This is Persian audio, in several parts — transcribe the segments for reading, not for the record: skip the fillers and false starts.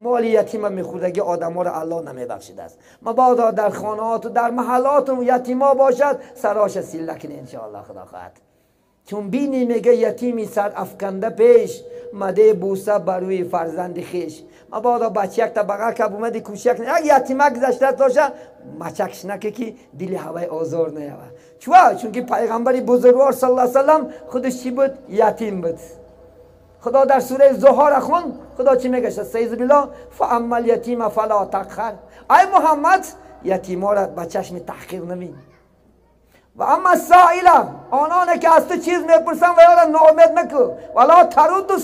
مال یتیم میخوردگی آدم ها را الله نمیبخشیده است. مبادا در خانهات و در محلات یتیما باشد سراش سیله کنه انشاءالله خدا خواهد. چون بینی میگه یتیمی سر افکنده پیش مده بوسه بروی فرزند خیش. مبادا بچه یک تا بغل که اومدی کوچک نه اگه یتیمک گذشته باشه مچکش نکه که دل هوای آزار نیاوه. چون که پیغمبری بزرگوار صلی الله علیه وسلم خودش چی بود؟ یتیم بود. خدا در سوره زهار خون خدا چی میگه؟ استعیذ بالله فاما الیتیم فلا تقهر. ای محمد یتیما را به چشم تحقیر نبین. و اما السائل آنانه که از تو چیز میپرسن و یارا ناامید نکو ولا ترد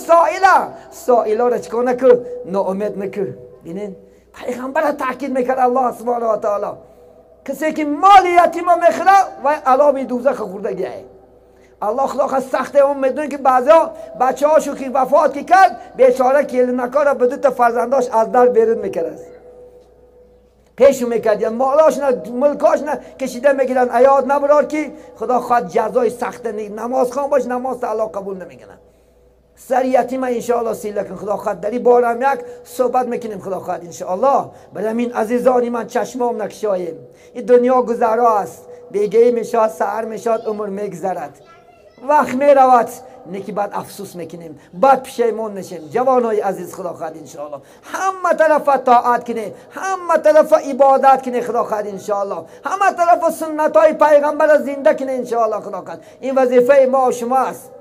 سائل را چکو نکو ناامید نکو. بینین پیغمبر را تاکید میکرد الله سبحانه و تعالی کسی که مال یتیما میخوره و علامه دوزخ خوردگی ای. الله خدا خواست سخته اون میدونه که بعضا بچه هاشو که وفات که کرد بیچاره کلینکا را به دو تا فرزنداش از در بیرون میکرد پیشو میکرد یا مالاش نه ملکاش نه کشیده میگیرن ایاد نبرار که خدا خواهد جزای سخته نماز خوان باش نماز تا الله قبول نمیکنن. سر یتیم انشاءالله سیله کن خدا خواهد داری بارم یک صحبت میکنیم خدا خواهد انشاءالله. برای این عزیزانی من چشمام نکشاییم این دنیا گذرا است بیگهی میشاد سهر میشاد عمر میگذرد وقت میرود نیکی بعد افسوس میکنیم بعد پشیمون میشیم. جوانای عزیز خدا خواهد انشاءالله همه طرف طاعت کنه همه طرف عبادت کنه خدا خواهد انشاءالله همه طرف سنت های پیغمبر زنده کنه انشاءالله خدا خواهد. این وظیفه ما و شما است.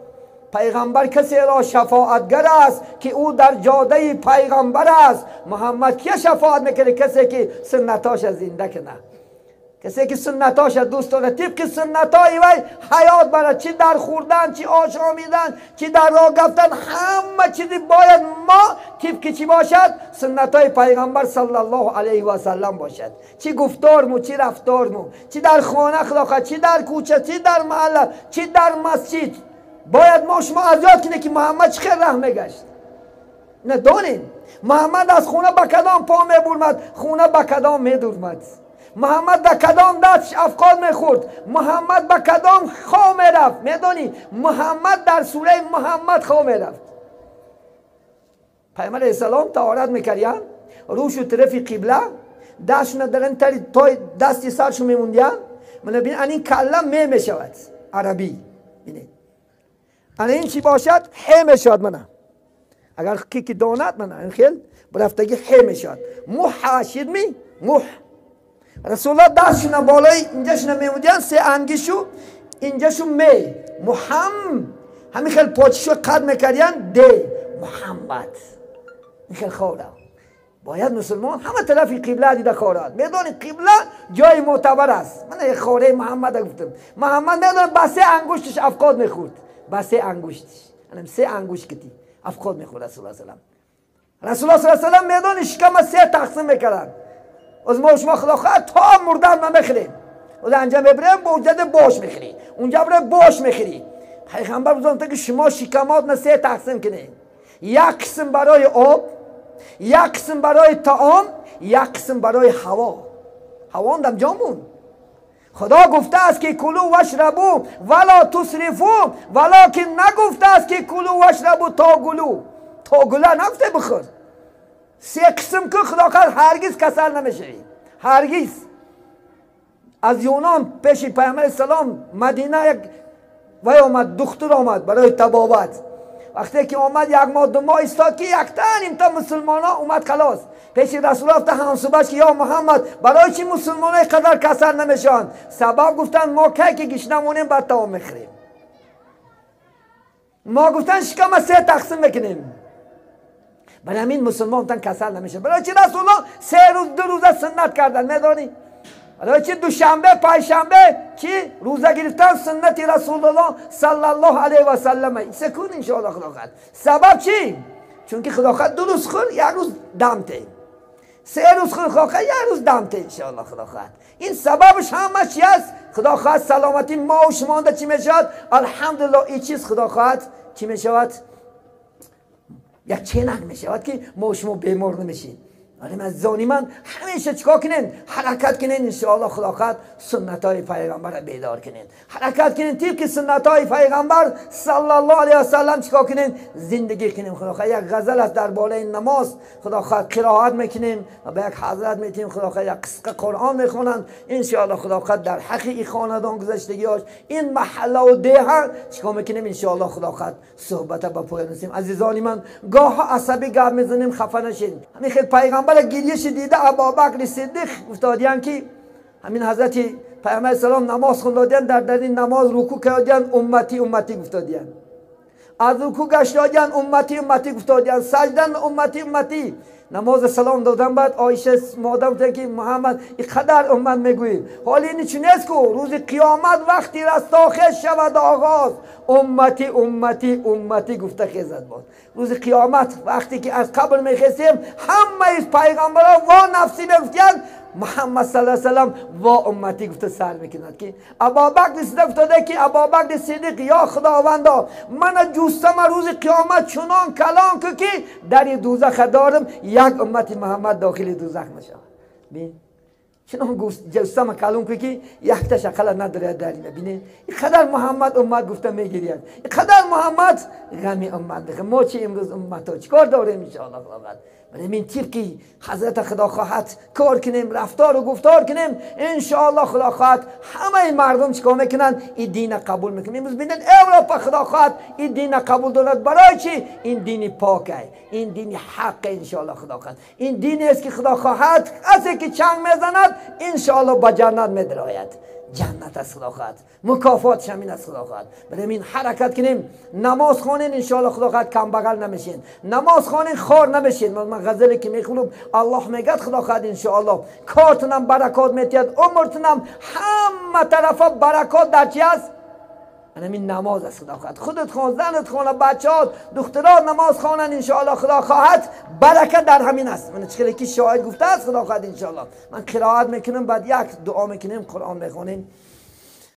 پیغمبر کسی را شفاعتگر است که او در جاده پیغمبر است. محمد که شفاعت میکنه؟ کسی که سنتاش زنده کنه کسی که سنتاش دوست داره طبق سنتای وی حیات برد چی در خوردن چی آشامیدن چی در راه رفتن همه چیزی باید ما طبق چی باشد؟ سنتای پیغمبر صلی الله علیه و سلم باشد. چی گفتارمو چی رفتارمو چی در خانه خدا خواهد چی در کوچه چی در محله چی در مسجد باید ما شما از یاد کنه که محمد چه خیر راه میگشت. نه دانین محمد از خونه به کدام پا میبرمد خونه به کدام میدورمد. محمد در کدام دستش افکار میخورد محمد به کدام خواه میرفت. میدانی محمد در سوره محمد خواه میرفت. پیامبر علیه السلام طهارت میکردن روش و طرف قبله دستشون درن تا دستی سرشو میموندن. من ببین این کلم میشود عربی بینید این چی باشد ح میشود. من اگر کی داند من این خیل برفتگی ح میشود محاشد می مح رسول الله دستشون بالای اینجاشون میمودن سه انگشو اینجاشون می همین خیلی پاچشو قد میکردن ده محمد این خیلی خوره. باید مسلمان همه طرف قبله دیده خورد. میدونی قبله جای معتبر است. من خوره محمد گفتم محمد میدونم با سه انگشتش افقاد میخورد با سه انگشتش یعنی سه انگشت کتی افقاد میخورد رسول الله صلی الله علیه و رسول الله صلی الله علیه و میدونی شکم سه تقسیم میکردن. از ما شما خدا خواهد تا مردن ما میخریم و در انجام ببریم بوجد باش میخری اونجا بره باش میخری. پیغمبر بزرگم که شما شکمات نه سه تقسیم کنید یک قسم برای آب یک قسم برای طعام یک قسم برای هوا. هوا هم جامون خدا گفته است که کلو واشربو ولا تسرفو ولکن نگفته است که کلو واشربو تا گلو نگفته بخور. سه قسم که خدا خواهد هرگز کسل نمیشه هرگز. از یونان پیش پیامبر اسلام مدینه یک وی آمد دختر آمد برای طبابت. وقتی که آمد یک ماه دو ماه استاد که یک تن تا مسلمان ها اومد خلاص پیش رسول الله همسوبش که یا محمد برای چی مسلمان های قدر کسل نمیشن؟ سبب گفتن ما که گیش نمونیم بعد تا میخریم. ما گفتن شکم سه تقسیم میکنیم برای همین مسلمان تن کسل نمیشه. برای چی رسول الله 3 روز 2 روز سنت کردن؟ میدانی برای چی دوشنبه پنجشنبه چی روزه گرفتن سنت رسول الله صلی الله علیه و سلم. سکون ان شاء الله خدا خواهد. سبب چی؟ چون که خدا خواهد 2 روز خور یک روز دمته 3 روز خور خدا خواهد 1 روز دمته ان شاء الله خدا خواهد. این سببش همه چی است؟ خدا خواهد سلامتی ما و شما ده چی میشود؟ الحمدلله این چیز خدا خواهد چی میشود؟ یک چنگ میشود که ما و شما بیمار نمیشیم. ولی عزیزان من همیشه چیکار کنین؟ حرکت کنین انشاءالله خداوند سنت های پیغمبر را بیدار کنین، حرکت کنین طبق سنت های پیغمبر صلی الله علیه و سلم چیکار کنین؟ زندگی کنیم. خداوند یک غزل است در بالای نماز خداوند قرائت میکنیم و به یک حضرت میتیم خداوند یک قصه قرآن میخونن انشاءالله خداوند در حق این خاندان گذشتگیاش این محله و دیه چیکار میکنیم انشاءالله خداوند صحبت با پایان رسیم. عزیزان من گاه عصبی گپ میزنیم خفه نشین. همین خیلی پیغمبر گریهش دیده ابوبکر صدیق گفتادیان که همین حضرت پیامبر سلام نماز خوندادیان در این نماز رکوع کردیان امتی امتی گفتادیان، از رکوع گشتادیان امتی امتی گفتادیان، سجدن امتی امتی. نماز سلام دادن بعد عایشه مادر گفت که محمد اینقدر امت میگوییم حالی این چی نیست که روز قیامت وقتی رستاخیز شود آغاز امتی امتی امتی گفته خیزد باد. روز قیامت وقتی که از قبر میخیسیم همه پیغمبران و نفسی میگفتند محمد صلی الله علیه و سلم و امتی گفته سر میکند که ابوبکر صدیق گفته که ابوبکر صدیق یا خداوندا من جوستم روز قیامت چنان کلان که در دوزخ دارم یک امتی محمد داخل دوزخ نشود. ببین چنان جوستم کلان که یک تا شکل نداره در ببینید اینقدر محمد امت گفته میگیرید، اینقدر محمد غمی امت داره. ما چه امروز امت ها چیکار داریم ان شاء الله خداوند؟ برای این طبقی حضرت خدا خواهد کار کنیم، رفتار و گفتار کنیم ان شاء الله خدا خواهد همه مردم چیکار میکنن؟ این دین قبول میکنن. امروز ببینید اروپا خدا خواهد این دین قبول دارد. برای چی؟ این دین پاکه، این دین حق ان شاء الله خدا خواهد. این دینی است که خدا خواهد کسی که چنگ میزند ان شاء الله به جنت میدراید. جنت از خدا خواهد، مکافاتش همین از خدا خواهد. برای این حرکت کنیم، نماز خوانین ان شاء الله خدا خواهد کم بغل نمیشین، نماز خوانین خار نمیشین. من غزلی که میخونم الله میگه خدا خواهد ان شاء الله کارتونم برکات میتید، عمرتونم همه طرفا برکات در چی است؟ همین نماز است خدا خواهد. خودت خون، زنت خونه، بچه‌ات، دخترات نماز خوانن ان شاء الله خدا خواهد برکت در همین است. من چخیلی که شاعر گفته است خدا خواهد ان شاء الله. من قرائت میکنم بعد یک دعا میکنیم قرآن میخونیم.